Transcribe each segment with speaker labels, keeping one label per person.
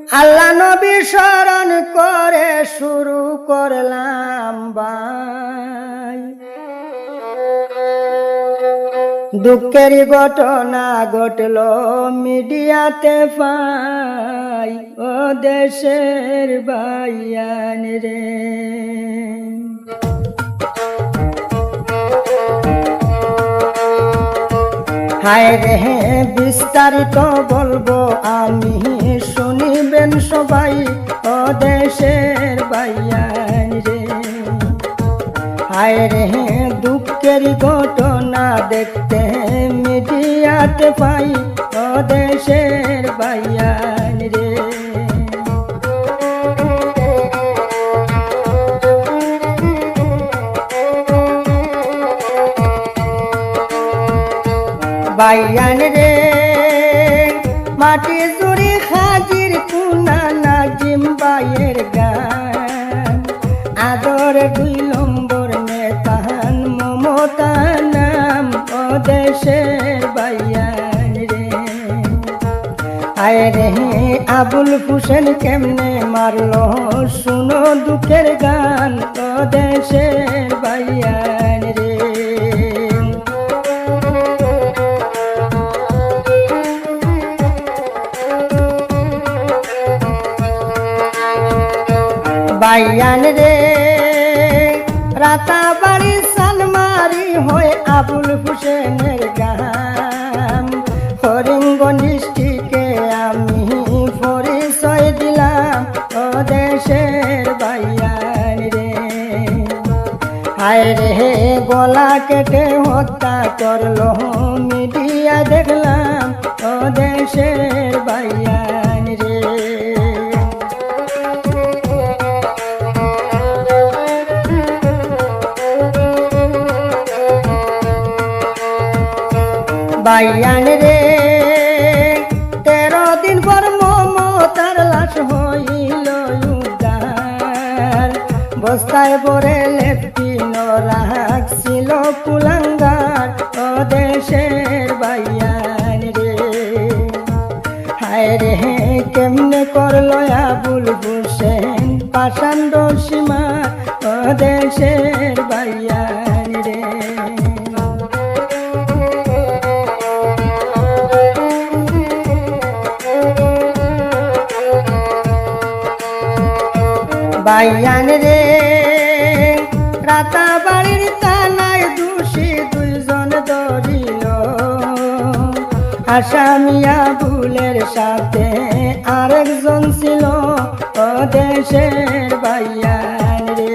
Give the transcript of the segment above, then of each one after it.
Speaker 1: আল্লাহ নবী স্মরণ করে শুরু করলাম ভাই, দুঃখের ঘটনা ঘটল মিডিয়াতে পাই, ও দেশের ভাইয়ান রে। হায় রে বিস্তারিত বলবো আমি, শুনিবেন সবাই, ও দেশের ভাইয়ান রে। হায় রে দুঃখের ঘটনা দেখতে মিডিয়াতে পাই, ও দেশের ভাইয়ান রে। ভাইয়ান রে মাটি জুড়ি হাজির কুনা নাজিম ভাইয়ের গান, আদর 2 নম্বর নেতান মমতা নাম, ও দেশের ভাইয়ান রে। আয় রে আবুল হোসেন কেমনে মারলো শুনো দুঃখের গান, ও দেশের ভাইয়ান রে। ভাইয়ান রে রাতাবাড়ি সালমারি হয়ে আবুল হোসেনের গান, হরিঙ্গঞ্জ ডিস্ট্রিক্টে আমি পরিচয় দিলাম, ও দেশের ভাইয়ান রে। হায় রে গলা কেটে হত্যা করলো মিডিয়া দেখলাম, ও দেশের ভাইয়ান রে। ভাইয়ান রে 13 দিন পর মমতার লাশ হইল উদ্ধার, বস্তায় ভরে লেফটিন রাখছিল কুলাঙ্গার, ও দেশের ভাইয়ান রে। হায় রে কেমনে করলো আবুল হোসেন পাষাণ্ড সীমা, ও দেশের ভাইয়ান রে। ভাইয়ান রে রাতাবাড়ির থানায় দোষী 2 জন ধরিল, আসামি আবুলের সাথে আরেকজন ছিল, ও দেশের ভাইয়ান রে।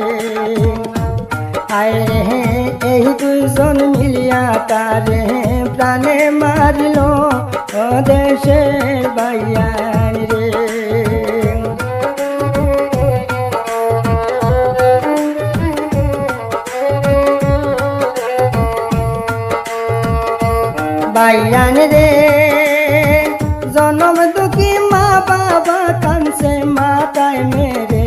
Speaker 1: আয় রে এই 2 জন মিলিয়া তারে প্রাণে মারিল, ও দেশের ভাইয়ান রে। ভাইয়ান রে জনম দুঃখী মা বাবা কানছে মাথায় মেরে,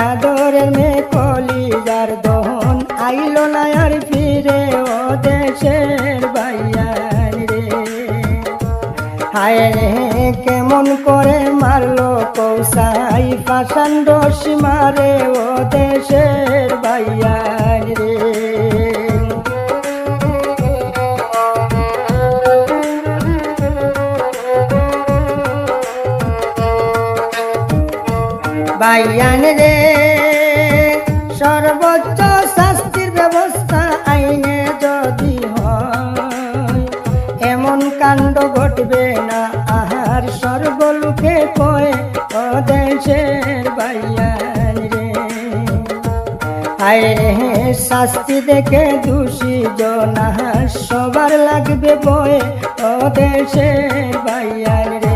Speaker 1: আদরের মে কলিজার দহন আইলো না আর ফিরে, ও দেশের ভাইয়ান রে। হায় রে কেমন করে মারলো কৌসাই পাষাণ্ড সীমারে, ও দেশের ভাইয়ান রে। ভাইয়ান রে সর্বোচ্চ শাস্তির ব্যবস্থা আইনে যদি হয়, এমন কাণ্ড ঘটবে না আর সর্বলোকে কয়, ও দেশের ভাইয়ান রে। হায় রে শাস্তি দেখে দোষী জনা সবার লাগবে বয়ে, ও দেশের ভাইয়ান রে।